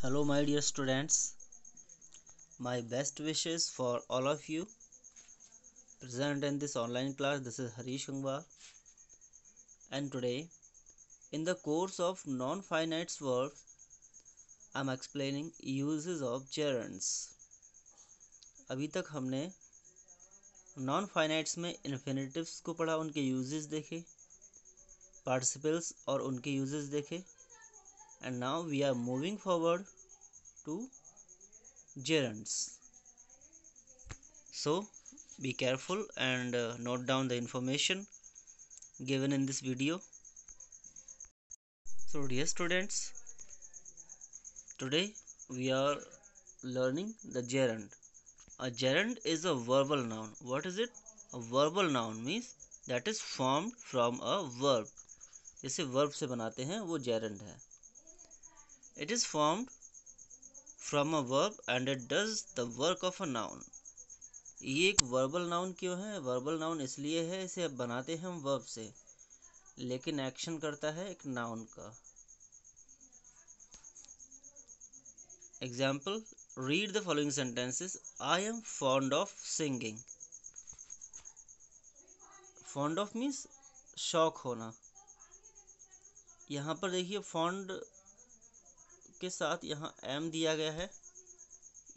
Hello, my dear students. My best wishes for all of you present in this online class. This is Harish Gangwar, and today, in the course of non-finite verbs, I am explaining uses of gerunds. अभी तक हमने non-finites में infinitives को पढ़ा, उनके uses देखे, participles और उनके uses देखे, and now we are moving forward to gerunds. So be careful and note down the information given in this video. So dear students, today we are learning the gerund. A gerund is a verbal noun. What is it? A verbal noun means that is formed from a verb. जैसे verb से बनाते हैं वो gerund है. It is formed from a verb and it does the work of a noun. ये एक verbal noun क्यों है? वर्बल नाउन इसलिए है, इसे बनाते हैं हम वर्ब से, लेकिन एक्शन करता है एक नाउन का. Example, read the following sentences. I am fond of singing. Fond of means शौक होना. यहाँ पर देखिए फॉन्ड के साथ यहाँ एम दिया गया है,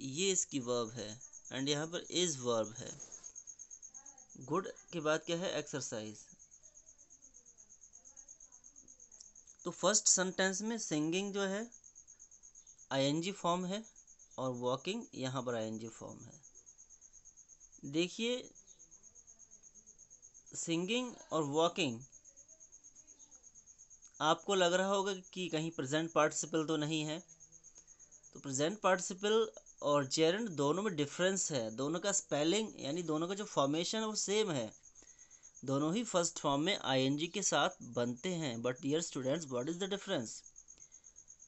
ये इसकी वर्ब है, एंड यहाँ पर इज वर्ब है. गुड के बाद क्या है? एक्सरसाइज. तो फर्स्ट सेंटेंस में सिंगिंग जो है आईएनजी फॉर्म है और वॉकिंग यहाँ पर आईएनजी फॉर्म है. देखिए सिंगिंग और वॉकिंग, आपको लग रहा होगा कि कहीं प्रेजेंट पार्टिसिपल तो नहीं है. तो प्रेजेंट पार्टिसिपल और जेरंड दोनों में डिफरेंस है. दोनों का स्पेलिंग यानी दोनों का जो फॉर्मेशन है वो सेम है. दोनों ही फर्स्ट फॉर्म में आईएनजी के साथ बनते हैं. But dear students, what is the difference?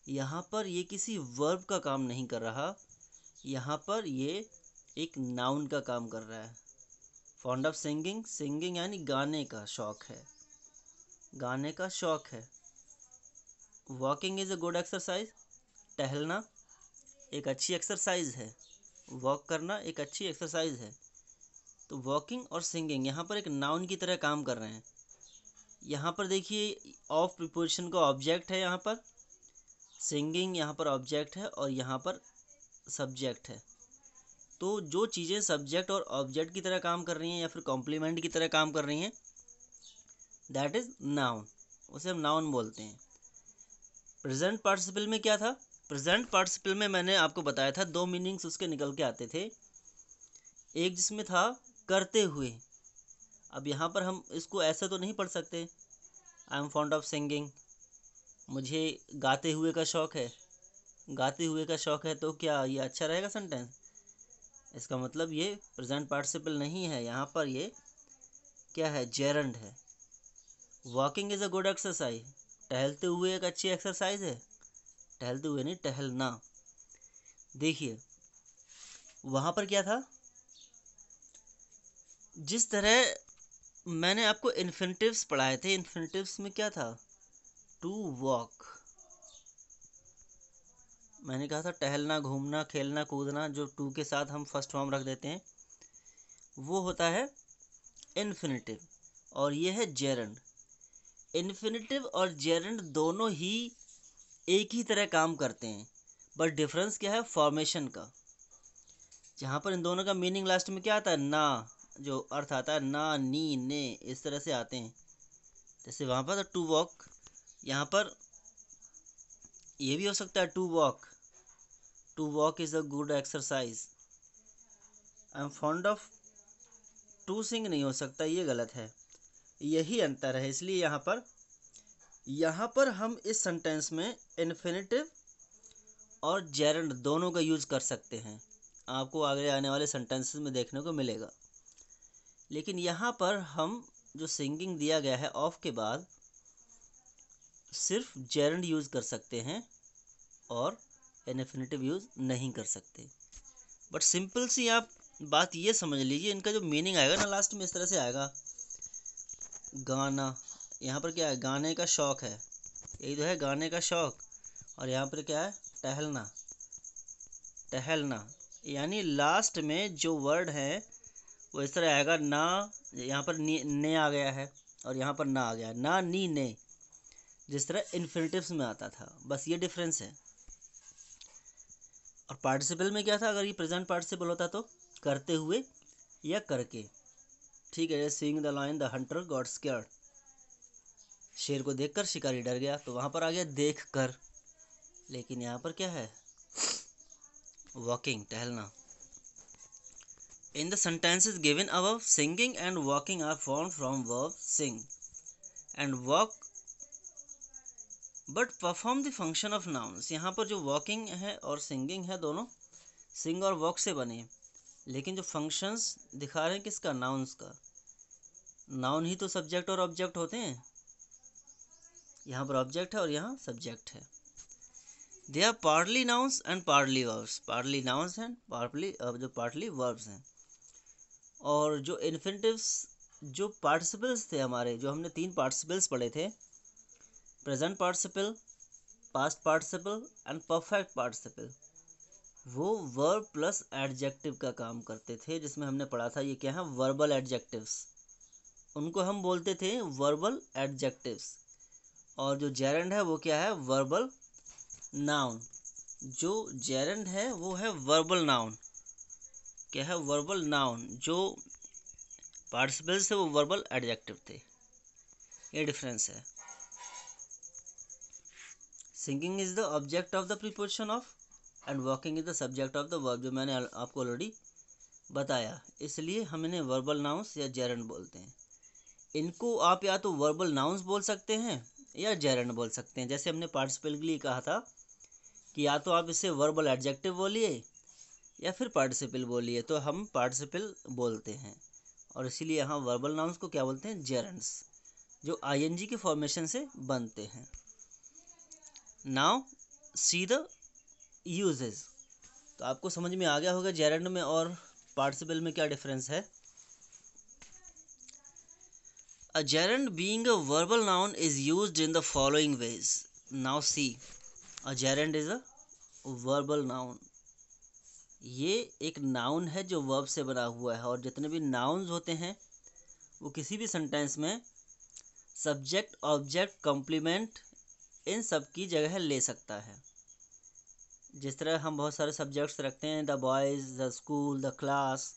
यहाँ पर ये किसी वर्ब का काम नहीं कर रहा, यहाँ पर ये एक नाउन का काम कर रहा है. फॉन्ड ऑफ सिंगिंग, सिंगिंग यानी गाने का शौक है, गाने का शौक है. Walking is a good exercise, टहलना एक अच्छी एक्सरसाइज है, वॉक करना एक अच्छी एक्सरसाइज है. तो वॉकिंग और सिंगिंग यहाँ पर एक नाउन की तरह काम कर रहे हैं. यहाँ पर देखिए ऑफ प्रीपोजिशन का ऑब्जेक्ट है, यहाँ पर सिंगिंग यहाँ पर ऑब्जेक्ट है और यहाँ पर सब्जेक्ट है. तो जो चीज़ें सब्जेक्ट और ऑब्जेक्ट की तरह काम कर रही हैं या फिर कॉम्प्लीमेंट की तरह काम कर रही हैं, दैट इज़ नाउन, उसे हम नाउन बोलते हैं. प्रेजेंट पार्टिसिपल में क्या था? प्रेजेंट पार्टिसिपल में मैंने आपको बताया था दो मीनिंग्स उसके निकल के आते थे. एक जिसमें था करते हुए. अब यहाँ पर हम इसको ऐसा तो नहीं पढ़ सकते, आई एम फॉन्ड ऑफ सिंगिंग, मुझे गाते हुए का शौक है. गाते हुए का शौक है तो क्या ये अच्छा रहेगा सेंटेंस? इसका मतलब ये प्रेजेंट पार्टिसिपल नहीं है, यहाँ पर ये क्या है? जेरंड है. Walking is a good exercise, टहलते हुए एक अच्छी एक्सरसाइज है. टहलते हुए नहीं, टहलना. देखिए वहाँ पर क्या था, जिस तरह मैंने आपको इन्फिनिटिव्स पढ़ाए थे, इन्फिनिटिव्स में क्या था? To walk. मैंने कहा था टहलना, घूमना, खेलना, कूदना, जो टू के साथ हम फर्स्ट फॉर्म रख देते हैं वो होता है इन्फिनिटिव, और ये है जेरंड. इन्फिनिटिव और जेरंड दोनों ही एक ही तरह काम करते हैं, बट डिफरेंस क्या है? फॉर्मेशन का. जहाँ पर इन दोनों का मीनिंग लास्ट में क्या आता है? ना, जो अर्थ आता है ना, नी, ने, इस तरह से आते हैं. जैसे वहाँ पर टू वॉक, यहाँ पर ये भी हो सकता है to walk. To walk is a good exercise. I am fond of to sing नहीं हो सकता, ये गलत है. यही अंतर है. इसलिए यहाँ पर हम इस सेंटेंस में इन्फिनिटिव और जेरंड दोनों का यूज़ कर सकते हैं. आपको आगे आने वाले सेंटेंसेस में देखने को मिलेगा. लेकिन यहाँ पर हम जो सिंगिंग दिया गया है ऑफ के बाद सिर्फ जेरंड यूज़ कर सकते हैं और इन्फिनिटिव यूज़ नहीं कर सकते. बट सिंपल सी आप बात ये समझ लीजिए, इनका जो मीनिंग आएगा ना लास्ट में इस तरह से आएगा. गाना, यहाँ पर क्या है? गाने का शौक है, यही तो है गाने का शौक. और यहाँ पर क्या है? टहलना. टहलना, यानी लास्ट में जो वर्ड है वो इस तरह आएगा ना, यहाँ पर ने आ गया है और यहाँ पर ना आ गया, ना नी ने, जिस तरह इन्फिनिटिव्स में आता था, बस ये डिफरेंस है। और पार्टिसिपल में क्या था, अगर ये प्रेजेंट पार्टिसिपल होता तो करते हुए या करके, ठीक है। Seeing the lion the hunter got scared, शेर को देखकर शिकारी डर गया, तो वहाँ पर आ गया देख कर। लेकिन यहाँ पर क्या है, वॉकिंग, टहलना। In the sentences given above, singing and walking are formed from verb sing and walk but perform the function of nouns। यहाँ पर जो walking है और singing है दोनों sing और walk से बने, लेकिन जो functions दिखा रहे हैं किसका, nouns का। noun ही तो subject और object होते हैं, यहाँ पर object है और यहाँ subject है। They are partly nouns and partly verbs, partly nouns and partly verbs हैं। और जो इन्फिनिटिव्स, जो पार्टिसिपल्स थे हमारे, जो हमने 3 पार्टिसिपल्स पढ़े थे, present participle, past participle and perfect participle, वो वर्ब प्लस एडजेक्टिव का काम करते थे, जिसमें हमने पढ़ा था ये क्या है, वर्बल एडजेक्टिव्स। उनको हम बोलते थे वर्बल एडजेक्टिव्स। और जो जेरेंड है वो क्या है, वर्बल नाउन। जो जेरेंड है वो है वर्बल नाउन। क्या है, वर्बल नाउन। जो पार्टिसिपल्स थे वो वर्बल एडजेक्टिव थे, ये डिफरेंस है। Singing is the object of the preposition of and walking is the subject of the verb, जो मैंने आपको ऑलरेडी बताया। इसलिए हम इन्हें वर्बल नाउंस या जेरेंड बोलते हैं। इनको आप या तो वर्बल नाउंस बोल सकते हैं या जेरेंड बोल सकते हैं। जैसे हमने पार्टिसिपल के लिए कहा था कि या तो आप इसे वर्बल एडजेक्टिव बोलिए या फिर पार्टिसिपल बोलिए, तो हम पार्टिसिपल बोलते हैं। और इसीलिए यहाँ वर्बल नाउंस को क्या बोलते हैं, जेरेंड्स, जो आईएनजी के फॉर्मेशन से बनते हैं। Now see the uses. तो आपको समझ में आ गया होगा जेरेंड में और पार्टिसिपल में क्या डिफरेंस है। A gerund being a verbal noun is used in the following ways. Now see, a gerund is a verbal noun. ये एक नाउन है जो वर्ब से बना हुआ है, और जितने भी नाउन्स होते हैं वो किसी भी सेंटेंस में सब्जेक्ट, ऑब्जेक्ट, कॉम्प्लीमेंट, इन सब की जगह ले सकता है। जिस तरह हम बहुत सारे सब्जेक्ट्स रखते हैं, the boys, the school, the class,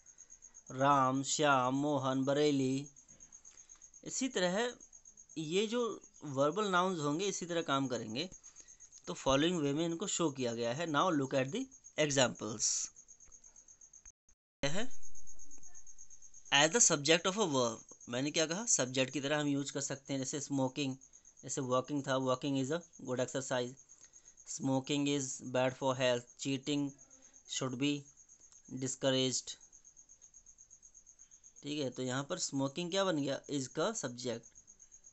Ram, Shyam, Mohan, Bareilly, इसी तरह ये जो वर्बल नाउन्स होंगे इसी तरह काम करेंगे। तो फॉलोइंग वे में इनको शो किया गया है। Now look at the examples. है as the subject of a verb, मैंने क्या कहा, सब्जेक्ट की तरह हम यूज कर सकते हैं। जैसे स्मोकिंग, जैसे वॉकिंग था, walking is a good exercise, smoking is bad for health, cheating should be discouraged. ठीक है, तो यहाँ पर स्मोकिंग क्या बन गया, इज का सब्जेक्ट,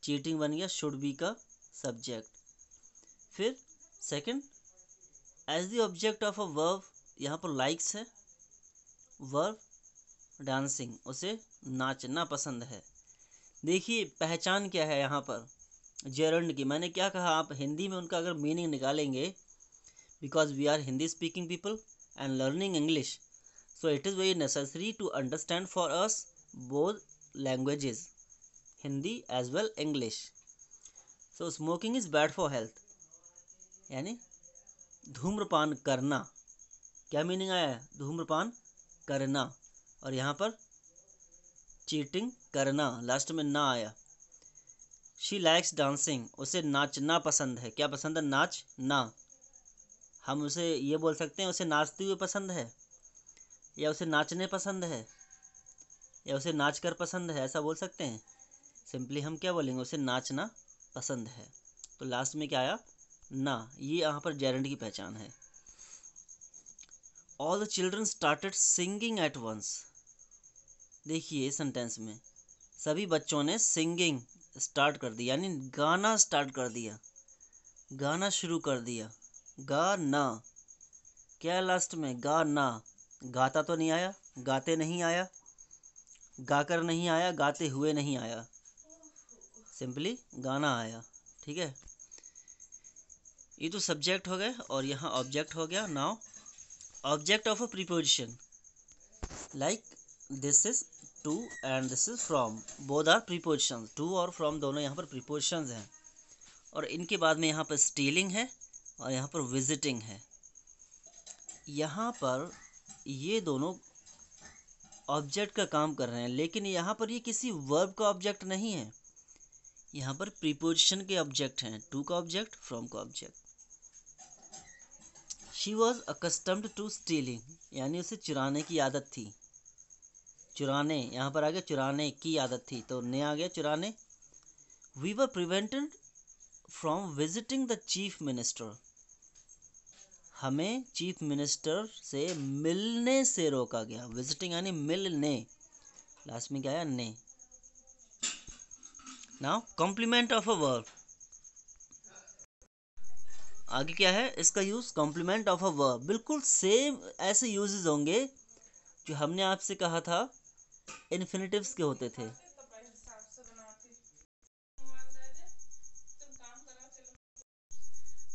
चीटिंग बन गया शुड बी का सब्जेक्ट। फिर second, as the object of a verb, यहाँ पर लाइक्स है, वर्ब डांसिंग, उसे नाचना पसंद है। देखिए पहचान क्या है यहाँ पर जेरंड की। मैंने क्या कहा, आप हिंदी में उनका अगर मीनिंग निकालेंगे, because we are Hindi speaking people and learning English, so it is very necessary to understand for us both languages, Hindi as well English. So smoking is bad for health, यानी धूम्रपान करना। क्या मीनिंग आया है, धूम्रपान करना। और यहाँ पर चीटिंग करना, लास्ट में ना आया। शी लाइक्स डांसिंग, उसे नाचना पसंद है। क्या पसंद है, नाचना। हम उसे ये बोल सकते हैं उसे नाचते हुए पसंद है, या उसे नाचने पसंद है, या उसे नाच कर पसंद है, ऐसा बोल सकते हैं। सिंपली हम क्या बोलेंगे, उसे नाचना पसंद है। तो लास्ट में क्या आया, ना। ये यहाँ पर जेरेंड की पहचान है। All the children started singing at once. देखिए सेंटेंस में सभी बच्चों ने सिंगिंग स्टार्ट कर दी, यानी गाना स्टार्ट कर दिया, गाना शुरू कर दिया। गाना, क्या लास्ट में, गाना। गाता तो नहीं आया, गाते नहीं आया, गाकर नहीं आया, गाते हुए नहीं आया, सिंपली गाना आया। ठीक है, ये तो सब्जेक्ट हो गए और यहाँ ऑब्जेक्ट हो गया। Now object of a preposition, like this is to and this is from, both are preposition. To और फ्रॉम दोनों यहाँ पर प्रीपोजिशंस हैं, और इनके बाद में यहाँ पर स्टीलिंग है और यहाँ पर विजिटिंग है। यहाँ पर ये दोनों ऑब्जेक्ट का काम कर रहे हैं, लेकिन यहाँ पर ये किसी वर्ब का ऑब्जेक्ट नहीं है, यहाँ पर प्रीपोजिशन के ऑब्जेक्ट हैं। टू का ऑब्जेक्ट, फ्रॉम का object. She was accustomed to stealing, यानी उसे चुराने की आदत थी। चुराने, यहाँ पर आ गया चुराने की आदत थी, तो ने आ गया चुराने। We were prevented from visiting the chief minister, हमें चीफ मिनिस्टर से मिलने से रोका गया। विजिटिंग यानी मिलने, लास्ट में क्या आया, ने। Now complement of a verb, आगे क्या है इसका use, complement of a verb. बिल्कुल सेम ऐसे यूजेस होंगे जो हमने आपसे कहा था इन्फिनिटिव्स के होते थे।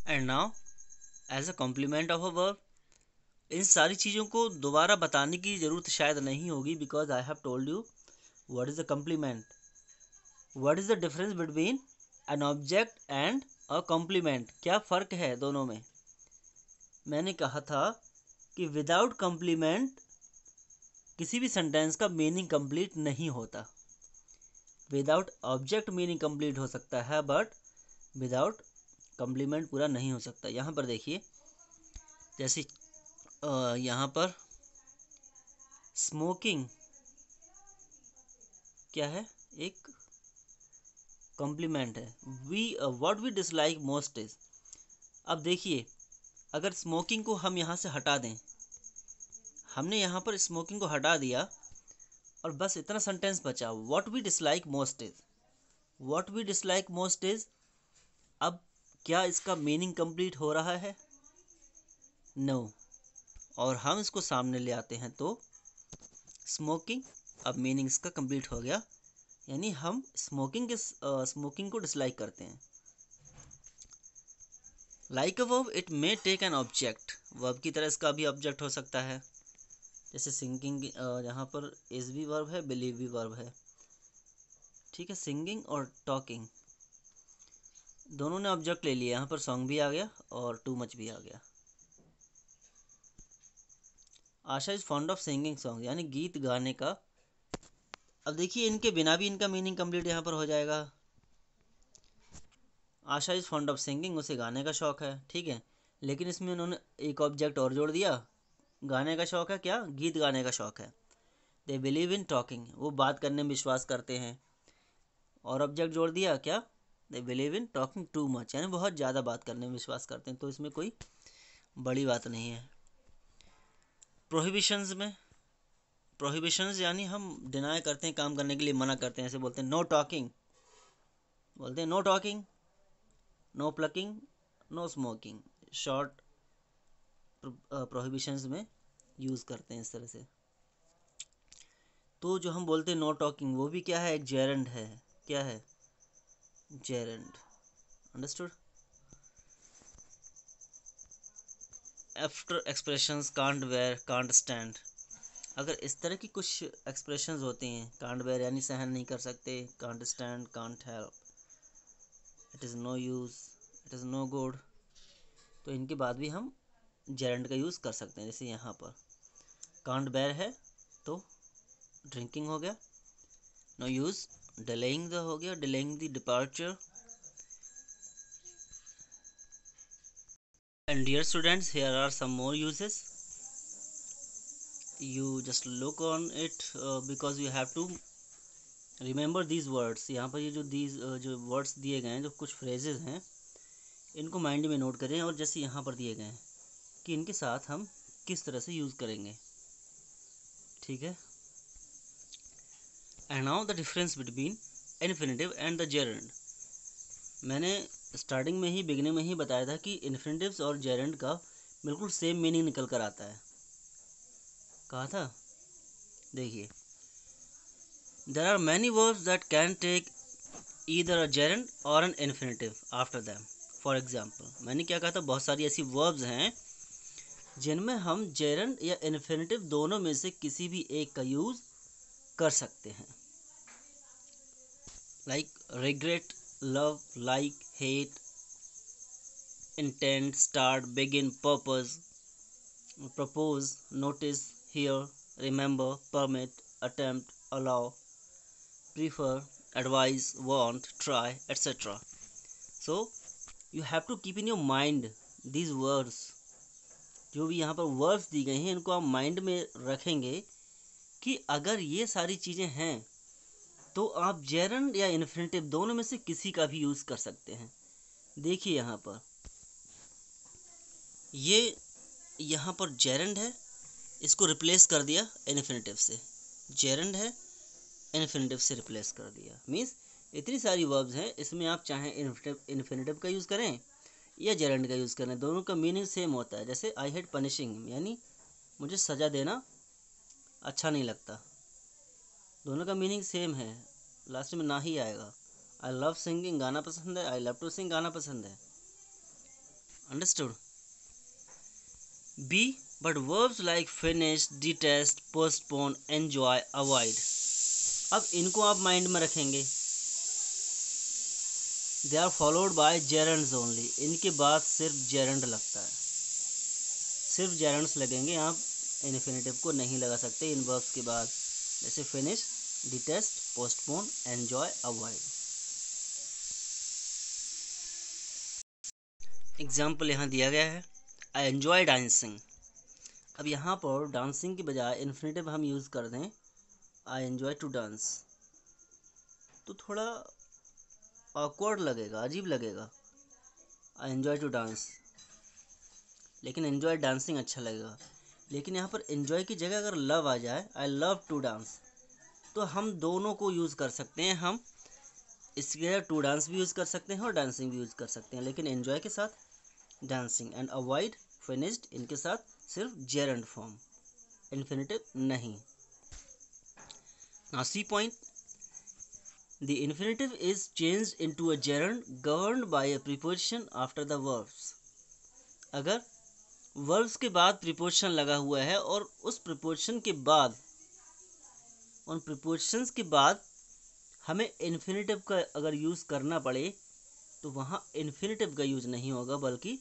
And now as a complement of a verb, इन सारी चीज़ों को दोबारा बताने की ज़रूरत शायद नहीं होगी, because I have told you what is a compliment, what is the difference between an object and a compliment. क्या फ़र्क है दोनों में। मैंने कहा था कि विदाउट कॉम्प्लीमेंट किसी भी सेंटेंस का मीनिंग कंप्लीट नहीं होता। विदाउट ऑब्जेक्ट मीनिंग कंप्लीट हो सकता है, बट विदाउट कॉम्प्लीमेंट पूरा नहीं हो सकता। यहाँ पर देखिए, जैसे यहाँ पर स्मोकिंग क्या है, एक कॉम्प्लीमेंट है। We what we dislike most is, अब देखिए अगर स्मोकिंग को हम यहाँ से हटा दें, हमने यहाँ पर स्मोकिंग को हटा दिया और बस इतना सेंटेंस बचा, what we dislike most is, what we dislike most is. अब क्या इसका मीनिंग कंप्लीट हो रहा है, नो। और हम इसको सामने ले आते हैं तो स्मोकिंग, अब मीनिंग इसका कंप्लीट हो गया, यानी हम स्मोकिंग को डिसलाइक करते हैं। Like a verb it may take an object, verb की तरह इसका भी ऑब्जेक्ट हो सकता है। जैसे सिंगिंग, यहाँ पर इज भी वर्ब है, बिलीव भी वर्ब है, ठीक है। सिंगिंग और टॉकिंग दोनों ने ऑब्जेक्ट ले लिया, यहाँ पर सॉन्ग भी आ गया और टू मच भी आ गया। Asha is fond of singing song, यानी गीत गाने का। अब देखिए इनके बिना भी इनका मीनिंग कंप्लीट यहाँ पर हो जाएगा। आशा इज़ फॉन्ड ऑफ सिंगिंग, उसे गाने का शौक है, ठीक है, लेकिन इसमें उन्होंने एक ऑब्जेक्ट और जोड़ दिया, गाने का शौक है, क्या, गीत गाने का शौक है। दे बिलीव इन टॉकिंग, वो बात करने में विश्वास करते हैं, और ऑब्जेक्ट जोड़ दिया क्या, they believe in talking too much, यानी बहुत ज़्यादा बात करने में विश्वास करते हैं, तो इसमें कोई बड़ी बात नहीं है। प्रोहिबिशंस में, प्रोहिबिशंस यानी हम डिनाई करते हैं, काम करने के लिए मना करते हैं, ऐसे बोलते हैं नो टॉकिंग, बोलते हैं no talking, no plucking, no smoking, short prohibitions में यूज़ करते हैं इस तरह से। तो जो हम बोलते हैं नो टॉकिंग, वो भी क्या है, एक जेरेंड है, क्या है, gerund, understood. After expressions can't where, can't stand, अगर इस तरह की कुछ एक्सप्रेशंस होते हैं, कांट बेयर यानी सहन नहीं कर सकते, can't stand, can't help, it is no use, it is no good, तो इनके बाद भी हम जेरेंड का यूज़ कर सकते हैं। जैसे यहाँ पर कांट बेयर है तो ड्रिंकिंग हो गया, नो यूज़ डिलेइंग द हो गया, delaying the departure. And dear students, here are some more uses, you just look on it because you have to remember these words। यहाँ पर ये जो जो words दिए गए हैं, जो कुछ phrases हैं, इनको माइंड में नोट करें, और जैसे यहाँ पर दिए गए हैं कि इनके साथ हम किस तरह से यूज़ करेंगे, ठीक है। And now the difference between infinitive and the gerund. मैंने स्टार्टिंग में ही, बिगनिंग में ही बताया था कि इन्फिनिटिव्स और जेरेंड का बिल्कुल सेम मीनिंग निकल कर आता है, कहा था। देखिए, there are many verbs that can take either a gerund or an infinitive after them। For example, मैंने क्या कहा था, बहुत सारी ऐसी verbs हैं जिनमें हम जेरंड या इन्फिनेटिव दोनों में से किसी भी एक का यूज कर सकते हैं। Like regret, love, like, hate, intent, start, begin, purpose, propose, notice, here, remember, permit, attempt, allow, prefer, advise, want, try, etc. So you have to keep in your mind these words। जो भी यहाँ पर words दी गई हैं इनको आप mind में रखेंगे कि अगर ये सारी चीज़ें हैं तो आप जेरंड या इन्फिनेटिव दोनों में से किसी का भी यूज़ कर सकते हैं। देखिए यहाँ पर जेरंड है, इसको रिप्लेस कर दिया इन्फिनेटिव से। जेरंड है, इन्फिनेटिव से रिप्लेस कर दिया। मीन्स इतनी सारी वर्ब्स हैं, इसमें आप चाहें इन्फिनेटिव का यूज़ करें या जेरंड का यूज़ करें, दोनों का मीनिंग सेम होता है। जैसे आई हेट पनिशिंग, यानी मुझे सज़ा देना अच्छा नहीं लगता, दोनों का मीनिंग सेम है, लास्ट में ना ही आएगा। आई लव सिंगिंग, गाना पसंद है, आई लव टू सिंग, गाना पसंद है। Understood. B, but verbs like finish, detest, postpone, enjoy, avoid, अब इनको आप माइंड में रखेंगे। They are followed by gerunds only, इनके बाद सिर्फ जेरंड लगता है, सिर्फ जेरंड्स लगेंगे, आप इन्फिनेटिव को नहीं लगा सकते इन वर्ब्स के बाद। जैसे finish, detest, postpone, enjoy, avoid. Example यहाँ दिया गया है, आई एंजॉय डांसिंग। अब यहाँ पर डांसिंग की बजाय इन्फिनेटिव हम यूज़ कर दें आई एंजॉय टू डांस, तो थोड़ा ऑकवर्ड लगेगा, अजीब लगेगा। आई एंजॉय टू डांस, लेकिन एंजॉय डांसिंग अच्छा लगेगा। लेकिन यहाँ पर एंजॉय की जगह अगर लव आ जाए, आई लव टू डांस, तो हम दोनों को यूज़ कर सकते हैं। हम इसकी जगह टू डांस भी यूज़ कर सकते हैं और डांसिंग भी यूज़ कर सकते हैं, लेकिन एंजॉय के साथ डांसिंग, एंड अवॉइड, फिनिश्ड, इनके साथ सिर्फ जेरंड फॉर्म, इन्फिनेटिव नहीं। Now see point, the infinitive is changed into a gerund governed by a preposition after the verbs। अगर verbs के बाद preposition लगा हुआ है और उस preposition के बाद, उन prepositions के बाद हमें infinitive का अगर यूज़ करना पड़े तो वहाँ infinitive का यूज़ नहीं होगा बल्कि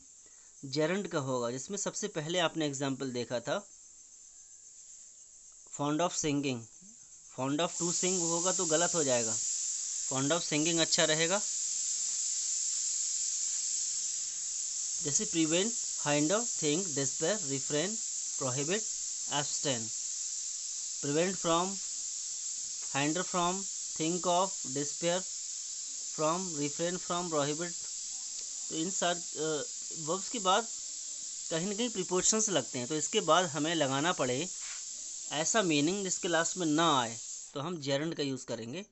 gerund का होगा। जिसमें सबसे पहले आपने एग्जाम्पल देखा था fond of singing, fond of to sing होगा तो गलत हो जाएगा, fond of singing अच्छा रहेगा। जैसे prevent, hinder, think, despair, refrain, prohibit, abstain. Prevent from, hinder from, think of, despair from, refrain from, prohibit. तो इन सारे वर्ब्स के बाद कहीं ना कहीं प्रीपोजिशंस लगते हैं, तो इसके बाद हमें लगाना पड़े ऐसा मीनिंग जिसके लास्ट में ना आए, तो हम जेरंड का यूज़ करेंगे।